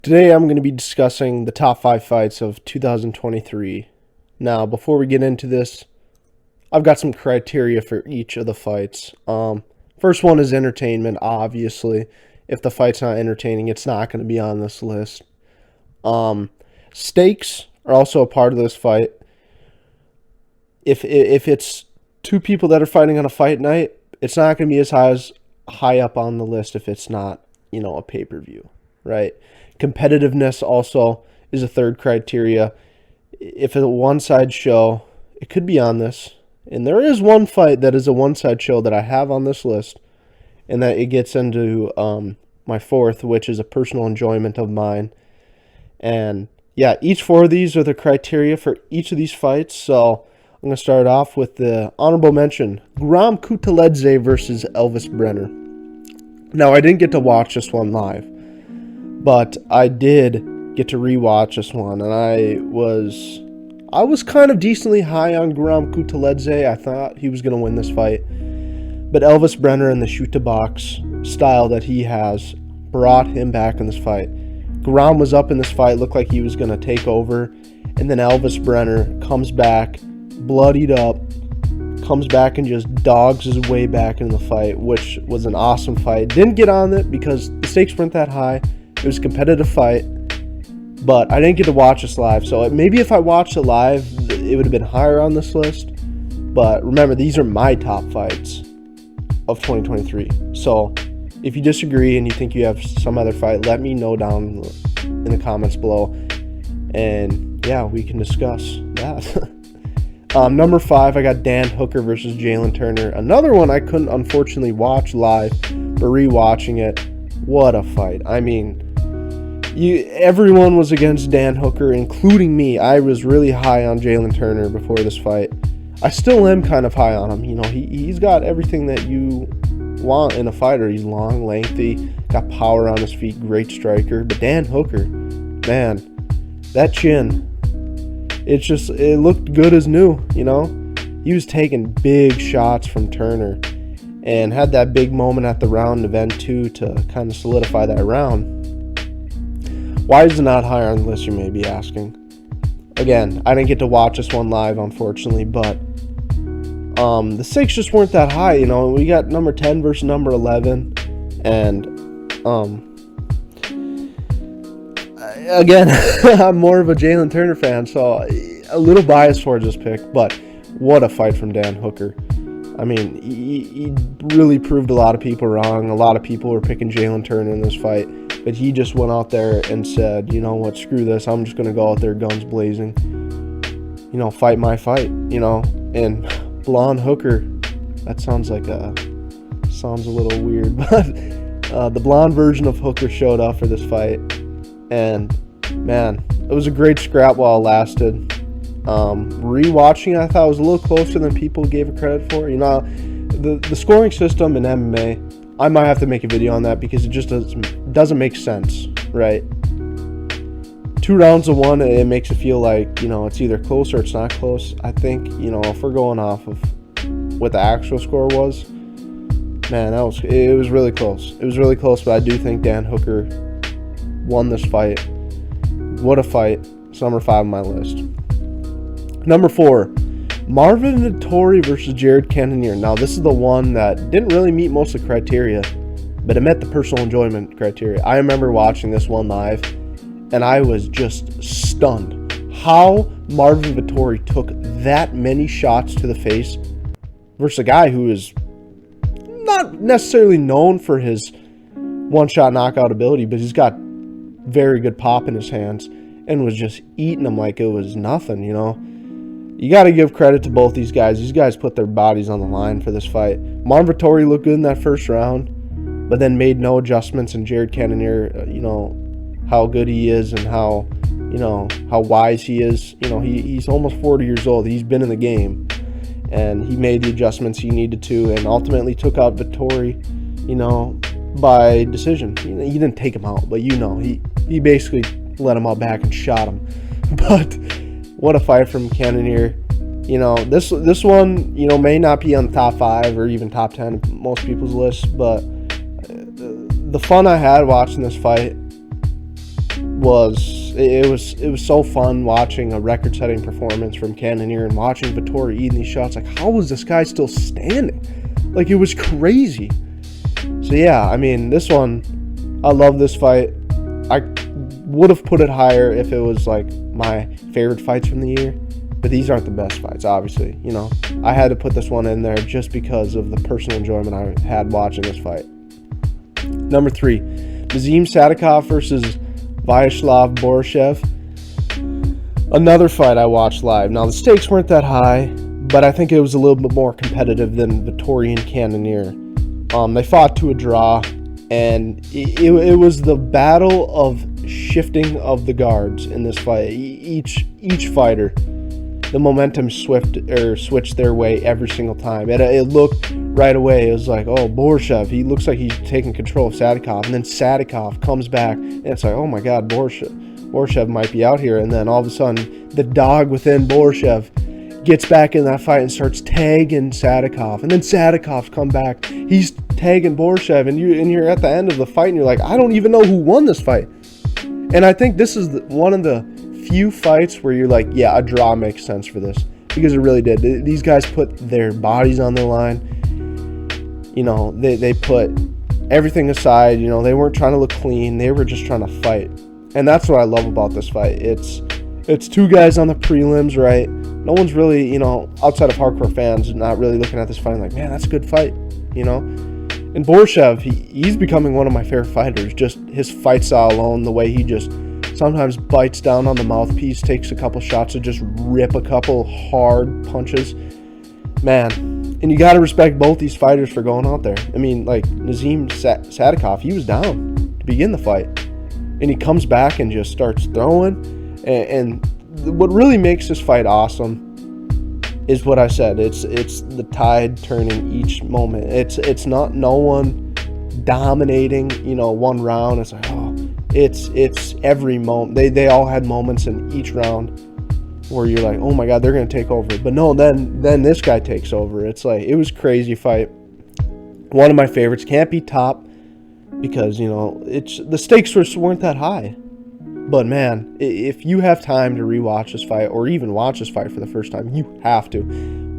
Today I'm going to be discussing the top 5 fights of 2023. Now, before we get into this, I've got some criteria for each of the fights. First one is entertainment, obviously. If the fight's not entertaining, it's not going to be on this list. Stakes are also a part of this fight. If it's two people that are fighting on a fight night, it's not going to be as high up on the list if it's not, a pay-per-view, right? Competitiveness also is a third criteria. If it's a one-side show, it could be on this. And there is one fight that is a one-side show that I have on this list, and that it gets into my fourth, which is a personal enjoyment of mine. And yeah, each four of these are the criteria for each of these fights. So I'm going to start off with the honorable mention, Guram Kutateladze versus Elvis Brenner. Now, I didn't get to watch this one live, but I did get to rewatch this one, and I was kind of decently high on Guram Kutateladze. I thought he was going to win this fight, but Elvis Brenner and the shoot-to-box style that he has brought him back in this fight. Guram was up in this fight, looked like he was going to take over, and then Elvis Brenner comes back, bloodied up, comes back and just dogs his way back into the fight, which was an awesome fight. Didn't get on it because the stakes weren't that high. It was a competitive fight, but I didn't get to watch this live. So maybe if I watched it live, it would have been higher on this list. But remember, these are my top fights of 2023. So if you disagree and you think you have some other fight, let me know down in the comments below. And yeah, we can discuss that. Number 5, I got Dan Hooker versus Jalen Turner. Another one I couldn't unfortunately watch live, but rewatching it, what a fight. I mean, everyone was against Dan Hooker, including me. I was really high on Jalen Turner before this fight. I still am kind of high on him. He's got everything that you want in a fighter. He's long, lengthy, got power on his feet, great striker. But Dan Hooker, man, that chin, it looked good as new. He was taking big shots from Turner and had that big moment at the round event 2 to kind of solidify that round. Why is it not higher on the list, you may be asking? Again, I didn't get to watch this one live, unfortunately, but the stakes just weren't that high. We got number 10 versus number 11, and again, I'm more of a Jalen Turner fan, so a little biased towards this pick, but what a fight from Dan Hooker. I mean, he really proved a lot of people wrong. A lot of people were picking Jalen Turner in this fight, but he just went out there and said, you know what, screw this. I'm just going to go out there guns blazing, fight my fight, and blonde Hooker, that sounds a little weird, but the blonde version of Hooker showed up for this fight, and man, it was a great scrap while it lasted. Rewatching it, I thought it was a little closer than people gave it credit for. The scoring system in MMA, I might have to make a video on that because it just doesn't make sense, right? 2 rounds of one, it makes it feel like, it's either close or it's not close. I think, if we're going off of what the actual score was, man, it was really close. It was really close, but I do think Dan Hooker won this fight. What a fight. It's number 5 on my list. Number 4, Marvin Vettori versus Jared Cannonier. Now, this is the one that didn't really meet most of the criteria, but it met the personal enjoyment criteria. I remember watching this one live, and I was just stunned how Marvin Vettori took that many shots to the face versus a guy who is not necessarily known for his one-shot knockout ability, but he's got very good pop in his hands and was just eating them like it was nothing, You got to give credit to both these guys. These guys put their bodies on the line for this fight. Marvin Vettori looked good in that first round, but then made no adjustments, and Jared Cannonier, how good he is and how wise he is. He's almost 40 years old. He's been in the game, and he made the adjustments he needed to, and ultimately took out Vettori, by decision. He didn't take him out, but he basically let him out back and shot him. But what a fight from Cannonier. This one, may not be on the top 5 or even top 10 of most people's lists, but the fun I had watching this fight was so fun watching a record-setting performance from Cannonier and watching Vettori eating these shots. Like, how was this guy still standing? Like, it was crazy. So yeah, I mean, this one, I love this fight. I would have put it higher if it was like my favorite fights from the year, but these aren't the best fights, obviously. You know, I had to put this one in there just because of the personal enjoyment I had watching this fight. Number 3, Nazim Sadikov versus Vyacheslav Borishev. Another fight I watched live. Now, the stakes weren't that high, but I think it was a little bit more competitive than Vettori and Cannonier. They fought to a draw, and it was the battle of shifting of the guards in this fight. Each fighter, the momentum switched their way every single time. It looked right away, it was like, oh, Borishev, he looks like he's taking control of Sadikov, and then Sadikov comes back, and it's like, oh my God, Borishev might be out here, and then all of a sudden, the dog within Borishev gets back in that fight and starts tagging Sadikov, and then Sadikov's come back, he's tagging Borishev, and you're at the end of the fight, and you're like, I don't even know who won this fight. And I think this is one of the few fights where you're like, yeah, a draw makes sense for this, because it really did. These guys put their bodies on the line. You know, they put everything aside. You know, they weren't trying to look clean. They were just trying to fight. And that's what I love about this fight. It's two guys on the prelims, right? No one's really, you know, outside of hardcore fans, not really looking at this fight like, man, that's a good fight, you know? And Borishev, he's becoming one of my favorite fighters. Just his fight style alone, the way he just sometimes bites down on the mouthpiece, takes a couple shots to just rip a couple hard punches. Man, and you got to respect both these fighters for going out there. I mean, like Nazim Sadikov, he was down to begin the fight, and he comes back and just starts throwing. And what really makes this fight awesome is what I said. It's the tide turning each moment. It's not no one dominating, you know, one round. It's like, oh, it's every moment. They all had moments in each round where you're like, oh my God, they're gonna take over. But no, then this guy takes over. It's like, it was a crazy fight. One of my favorites. Can't be top because, you know, the stakes weren't that high. But man, if you have time to rewatch this fight or even watch this fight for the first time, you have to.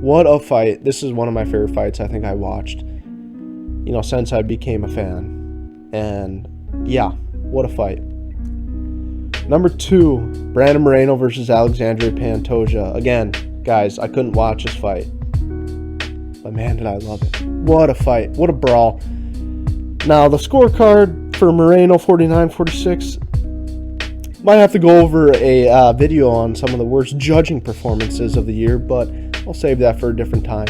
What a fight. This is one of my favorite fights I think I watched, you know, since I became a fan. And yeah, what a fight. Number 2, Brandon Moreno versus Alexandre Pantoja. Again, guys, I couldn't watch this fight, but man, did I love it. What a fight. What a brawl. Now, the scorecard for Moreno, 49-46. Might have to go over a video on some of the worst judging performances of the year, but I'll save that for a different time.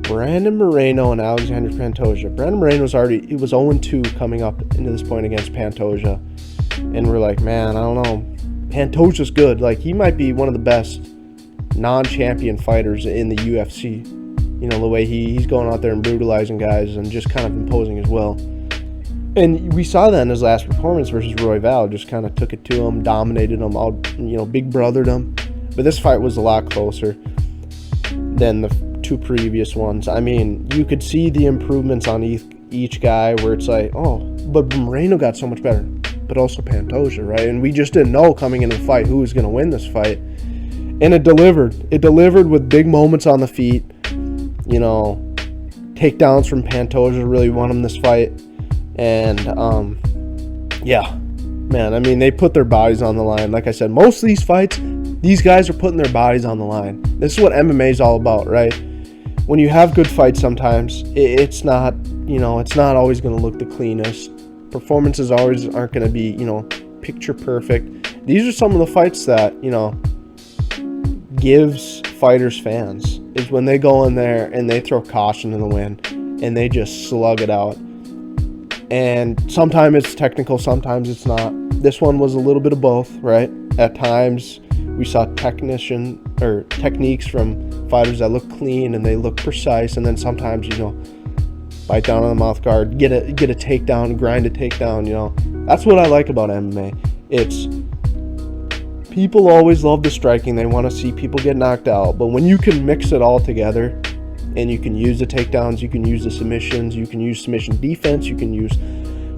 Brandon Moreno and Alexandre Pantoja. Brandon Moreno was 0-2 coming up into this point against Pantoja. And we're like, man, I don't know. Pantoja's good. Like, he might be one of the best non-champion fighters in the UFC. You know, the way he's going out there and brutalizing guys and just kind of imposing his will. And we saw that in his last performance versus Roy Val. Just kind of took it to him, dominated him, big brothered him. But this fight was a lot closer than the 2 previous ones. I mean, you could see the improvements on each guy where it's like, oh, but Moreno got so much better. But also Pantoja, right? And we just didn't know coming into the fight who was going to win this fight. And it delivered. It delivered with big moments on the feet. You know, takedowns from Pantoja really won him this fight. And, yeah, man, I mean, they put their bodies on the line. Like I said, most of these fights, these guys are putting their bodies on the line. This is what MMA is all about, right? When you have good fights sometimes, it's not, you know, it's not always going to look the cleanest. Performances always aren't going to be, you know, picture perfect. These are some of the fights that, you know, gives fighters fans, is when they go in there and they throw caution in the wind and they just slug it out. And sometimes it's technical, sometimes it's not. This one was a little bit of both, right? At times we saw techniques from fighters that look clean and they look precise, and then sometimes, you know, bite down on the mouth guard, get a takedown, grind a takedown, you know. That's what I like about MMA. It's people always love the striking. They want to see people get knocked out. But when you can mix it all together and you can use the takedowns, you can use the submissions, you can use submission defense, you can use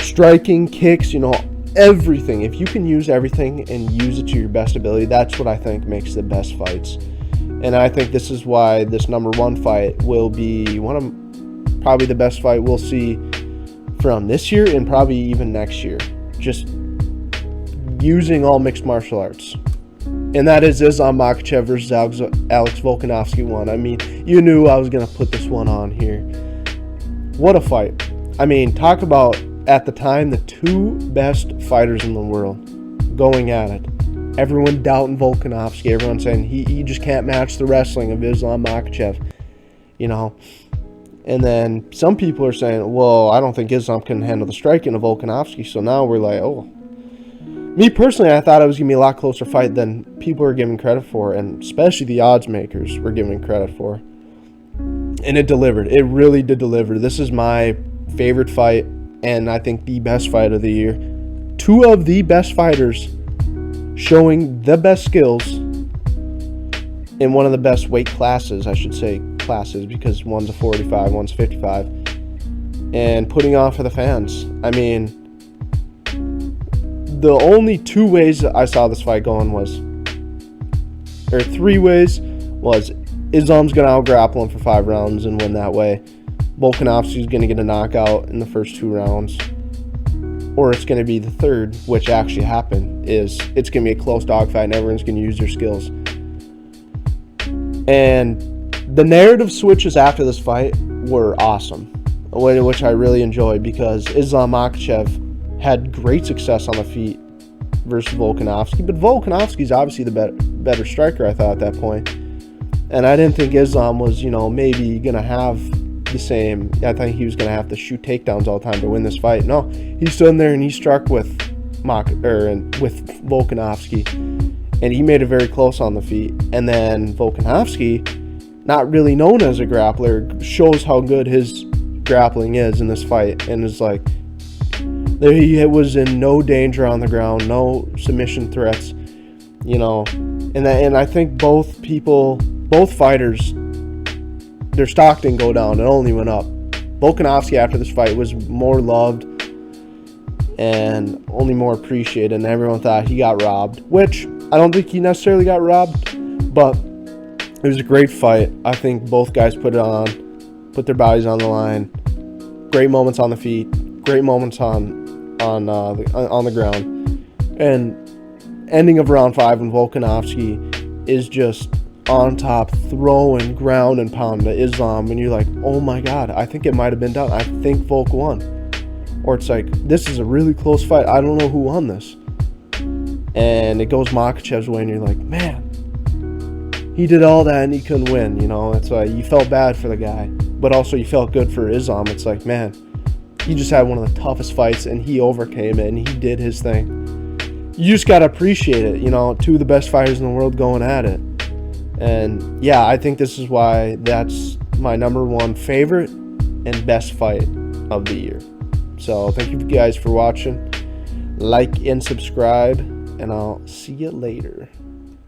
striking, kicks, you know, everything. If you can use everything and use it to your best ability, that's what I think makes the best fights. And I think this is why this number 1 fight will be one of probably the best fight we'll see from this year and probably even next year. Just using all mixed martial arts. And that is Islam Makhachev versus Alex Volkanovski 1. I mean, you knew I was going to put this one on here. What a fight. I mean, talk about, at the time, the 2 best fighters in the world going at it. Everyone doubting Volkanovski. Everyone saying he just can't match the wrestling of Islam Makhachev. You know. And then some people are saying, well, I don't think Islam can handle the striking of Volkanovski. So now we're like, oh. Me personally, I thought it was going to be a lot closer fight than people are giving credit for. And especially the odds makers were giving credit for. And it delivered. It really did deliver. This is my favorite fight. And I think the best fight of the year. 2 of the best fighters showing the best skills in one of the best weight classes, I should say classes, because one's a 45, one's 55, and putting on for the fans. I mean, the only 2 ways I saw this fight going was, or 3 ways, was Islam's going to out-grapple him for 5 rounds and win that way. Volkanovski's going to get a knockout in the first 2 rounds. Or it's going to be the third, which actually happened, is it's going to be a close dogfight and everyone's going to use their skills. And the narrative switches after this fight were awesome, which I really enjoyed, because Islam Makhachev had great success on the feet versus Volkanovski. But Volkanovski's obviously the better striker, I thought, at that point. And I didn't think Islam was, maybe going to have the same. I think he was going to have to shoot takedowns all the time to win this fight. No, he stood in there and he struck with Volkanovski, and he made it very close on the feet. And then Volkanovski, not really known as a grappler, shows how good his grappling is in this fight, and is like, he was in no danger on the ground, no submission threats, and I think both fighters, their stock didn't go down. It only went up. Volkanovski, after this fight, was more loved and only more appreciated, and everyone thought he got robbed, which I don't think he necessarily got robbed, but it was a great fight. I think both guys put their bodies on the line. Great moments on the feet, great moments on the ground, and ending of round 5 when Volkanovski is just on top, throwing ground and pound to Islam, and you're like, oh my god, I think it might have been done. I think Volk won. Or it's like, this is a really close fight. I don't know who won this. And it goes Makhachev's way, and you're like, man, he did all that and he couldn't win. It's like, you felt bad for the guy, but also you felt good for Islam. It's like, man, he just had one of the toughest fights, and he overcame it, and he did his thing. You just got to appreciate it. 2 of the best fighters in the world going at it. And yeah, I think this is why that's my number 1 favorite and best fight of the year. So thank you guys for watching. Like and subscribe, and I'll see you later.